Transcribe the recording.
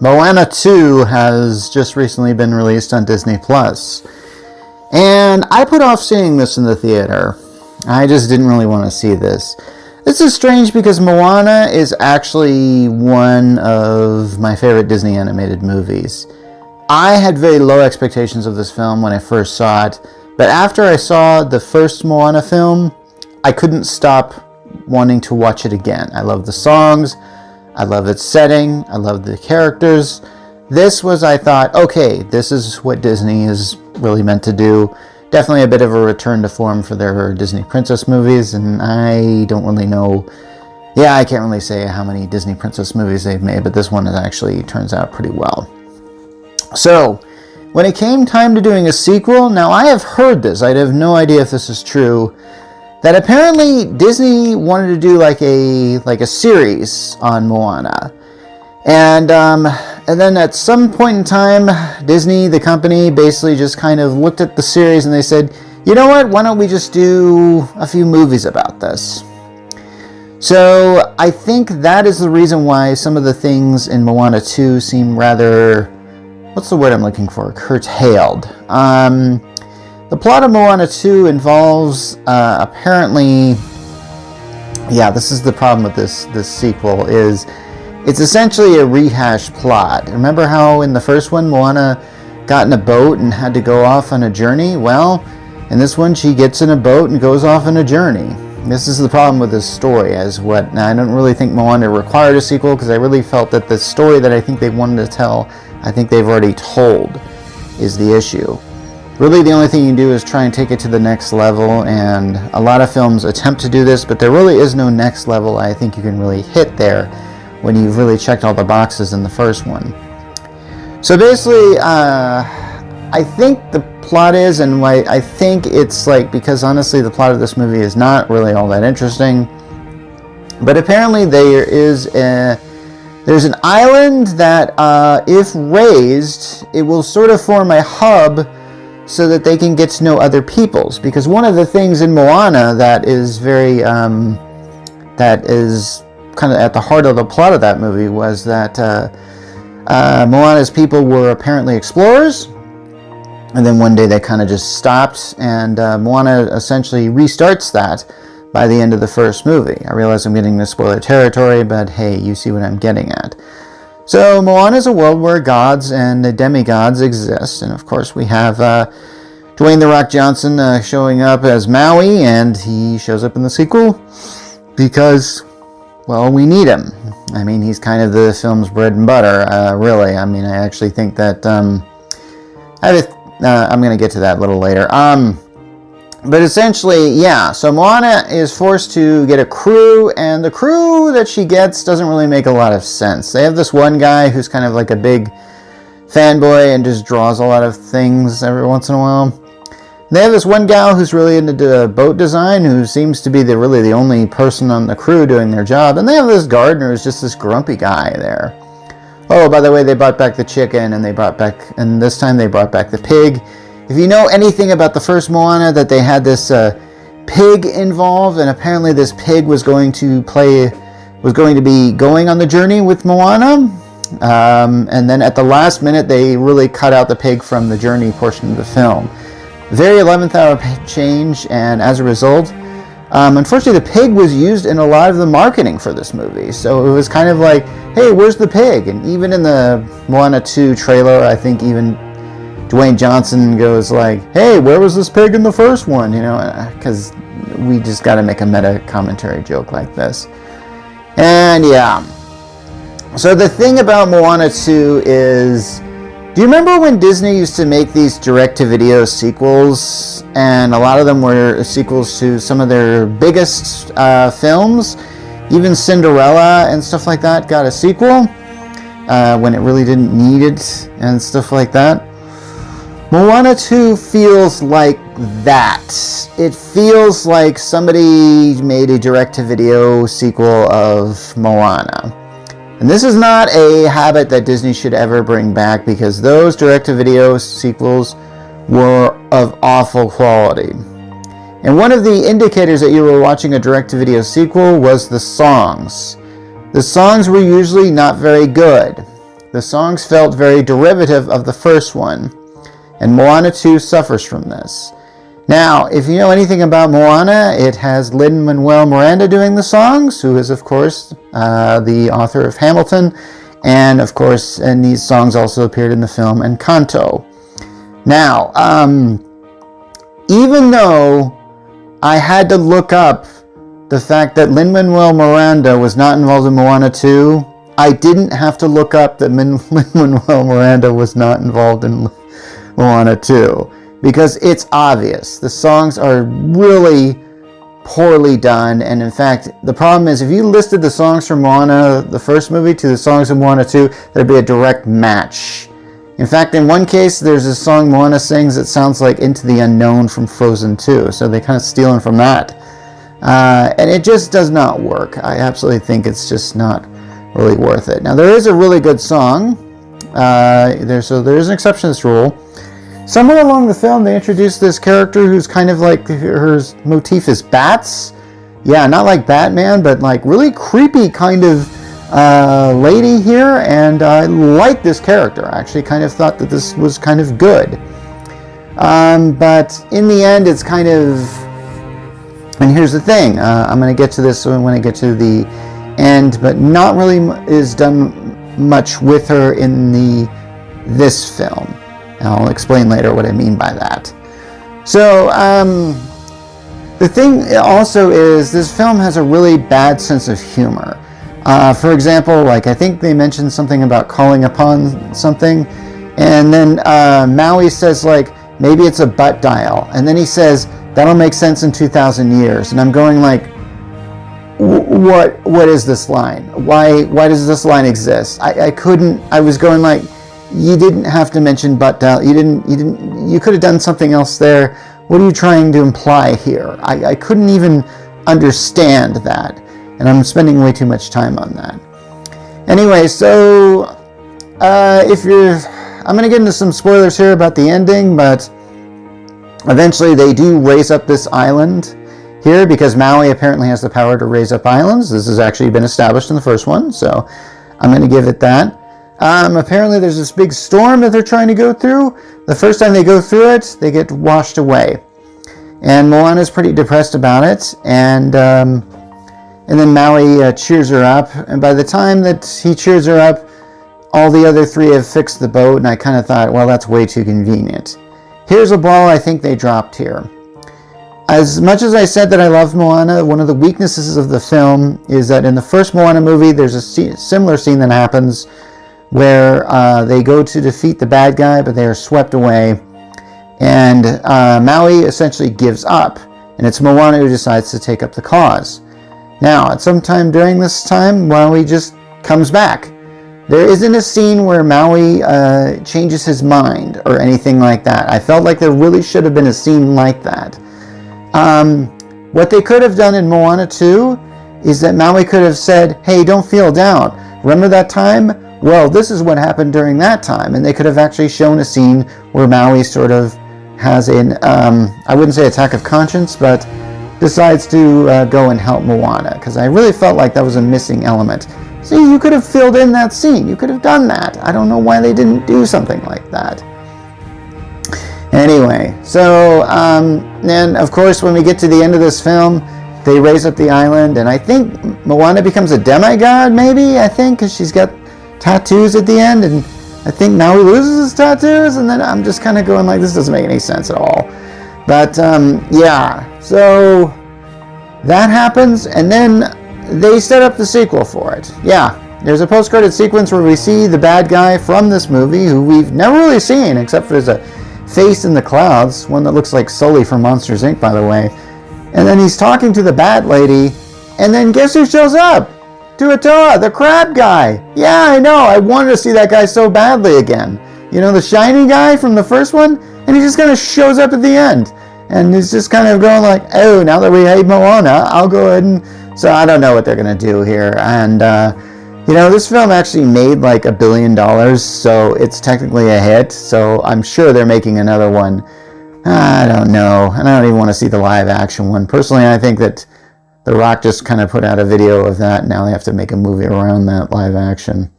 Moana 2 has just recently been released on Disney Plus. And I put off seeing this in the theater. I just didn't really want to see this. This is strange because Moana is actually one of my favorite Disney animated movies. I had very low expectations of this film when I first saw it, but after I saw the first Moana film, I couldn't stop wanting to watch it again. I love the songs, I love its setting, I love the characters. This was, I thought, okay, this is what Disney is really meant to do. Definitely a bit of a return to form for their Disney princess movies, and I don't really know. Yeah, I can't really say how many Disney princess movies they've made, but this one actually turns out pretty well. So, when it came time to doing a sequel, now I have heard this, I have no idea if this is true, that apparently Disney wanted to do like a series on Moana. And then at some point in time, Disney, the company, basically just kind of looked at the series and they said, you know what, why don't we just do a few movies about this? So I think that is the reason why some of the things in Moana 2 seem rather, what's the word I'm looking for, curtailed. The plot of Moana 2 involves, apparently, yeah, this is the problem with this sequel, is it's essentially a rehash plot. Remember how in the first one, Moana got in a boat and had to go off on a journey? Well, in this one, she gets in a boat and goes off on a journey. This is the problem with this story, now I don't really think Moana required a sequel, because I really felt that the story that I think they wanted to tell, I think they've already told, is the issue. Really, the only thing you can do is try and take it to the next level, and a lot of films attempt to do this, but there really is no next level I think you can really hit there when you've really checked all the boxes in the first one. So basically, I think the plot is, and I think it's like, because honestly the plot of this movie is not really all that interesting, but apparently there's an island that if raised, it will sort of form a hub so that they can get to know other peoples. Because one of the things in Moana that is very, that is kind of at the heart of the plot of that movie was that Moana's people were apparently explorers, and then one day they kind of just stopped, and Moana essentially restarts that by the end of the first movie. I realize I'm getting into spoiler territory, but hey, you see what I'm getting at. So Moana is a world where gods and demigods exist, and of course we have Dwayne "The Rock" Johnson showing up as Maui, and he shows up in the sequel because, well, we need him. I mean, he's kind of the film's bread and butter, really. I mean, I actually think that, I'm going to get to that a little later. But essentially, yeah, so Moana is forced to get a crew, and the crew that she gets doesn't really make a lot of sense. They have this one guy who's kind of like a big fanboy and just draws a lot of things every once in a while. They have this one gal who's really into boat design, who seems to be really the only person on the crew doing their job. And they have this gardener who's just this grumpy guy there. Oh, by the way, they brought back the chicken, and this time they brought back the pig. If you know anything about the first Moana, that they had this pig involved, and apparently this pig was going to be going on the journey with Moana. And then at the last minute, they really cut out the pig from the journey portion of the film. Very 11th hour change, and as a result, unfortunately the pig was used in a lot of the marketing for this movie. So it was kind of like, hey, where's the pig? And even in the Moana 2 trailer, I think even Dwayne Johnson goes like, hey, where was this pig in the first one? You know, because we just got to make a meta commentary joke like this. And yeah. So the thing about Moana 2 is, do you remember when Disney used to make these direct-to-video sequels, and a lot of them were sequels to some of their biggest films? Even Cinderella and stuff like that got a sequel when it really didn't need it and stuff like that. Moana 2 feels like that. It feels like somebody made a direct-to-video sequel of Moana. And this is not a habit that Disney should ever bring back, because those direct-to-video sequels were of awful quality. And one of the indicators that you were watching a direct-to-video sequel was the songs. The songs were usually not very good. The songs felt very derivative of the first one, and Moana 2 suffers from this. Now, if you know anything about Moana, it has Lin-Manuel Miranda doing the songs, who is, of course, the author of Hamilton, and, of course, and these songs also appeared in the film Encanto. Now, even though I had to look up the fact that Lin-Manuel Miranda was not involved in Moana 2, I didn't have to look up that Lin-Manuel Miranda was not involved in Moana 2, because it's obvious. The songs are really poorly done, and in fact, the problem is if you listed the songs from Moana, the first movie, to the songs of Moana 2, there'd be a direct match. In fact, in one case, there's a song Moana sings that sounds like Into the Unknown from Frozen 2, so they kind of stealing from that. And it just does not work. I absolutely think it's just not really worth it. Now, there is a really good song. There is an exception to this rule. Somewhere along the film, they introduced this character who's kind of like, her motif is bats. Yeah, not like Batman, but like really creepy kind of lady here. And I like this character. I actually kind of thought that this was kind of good. But in the end, it's kind of... And here's the thing. I'm going to get to this when I get to the end, but not really is done much with her in this film. And I'll explain later what I mean by that. So, the thing also is this film has a really bad sense of humor. For example, like I think they mentioned something about calling upon something, and then Maui says like, maybe it's a butt dial, and then he says, that'll make sense in 2,000 years. And I'm going like, what is this line? Why does this line exist? I was going like, you didn't have to mention butt dial. You could have done something else there. What are you trying to imply here? I couldn't even understand that. And I'm spending way too much time on that. Anyway, so I'm going to get into some spoilers here about the ending, but eventually they do raise up this island here because Maui apparently has the power to raise up islands. This has actually been established in the first one, so I'm going to give it that. Apparently there's this big storm that they're trying to go through. The first time they go through it, they get washed away. And Moana's pretty depressed about it, and then Maui cheers her up, and by the time that he cheers her up, all the other three have fixed the boat, and I kind of thought, well, that's way too convenient. Here's a ball I think they dropped here. As much as I said that I love Moana, one of the weaknesses of the film is that in the first Moana movie, there's a similar scene that happens where they go to defeat the bad guy, but they are swept away. And Maui essentially gives up, and it's Moana who decides to take up the cause. Now, at some time during this time, Maui just comes back. There isn't a scene where Maui changes his mind or anything like that. I felt like there really should have been a scene like that. What they could have done in Moana 2 is that Maui could have said, hey, don't feel down. Remember that time? Well, this is what happened during that time. And they could have actually shown a scene where Maui sort of has an, I wouldn't say attack of conscience, but decides to go and help Moana. Because I really felt like that was a missing element. See, you could have filled in that scene. You could have done that. I don't know why they didn't do something like that. Anyway, so then of course when we get to the end of this film, they raise up the island, and I think Moana becomes a demigod, maybe, I think, because she's got tattoos at the end, and I think Maui loses his tattoos, and then I'm just kind of going like, this doesn't make any sense at all. But yeah, so that happens, and then they set up the sequel for it. Yeah, there's a post-credit sequence where we see the bad guy from this movie, who we've never really seen, except for there's a face in the clouds, one that looks like Sully from Monsters, Inc., by the way. And then he's talking to the bat lady, and then guess who shows up? Tuatoa, the crab guy. Yeah, I know, I wanted to see that guy so badly again. You know, the shiny guy from the first one? And he just kind of shows up at the end. And he's just kind of going like, oh, now that we hate Moana, I'll go ahead and... So I don't know what they're going to do here. And, you know, this film actually made like $1 billion, so it's technically a hit. So I'm sure they're making another one. I don't know. And I don't even want to see the live action one. Personally, I think that The Rock just kind of put out a video of that. Now they have to make a movie around that live action.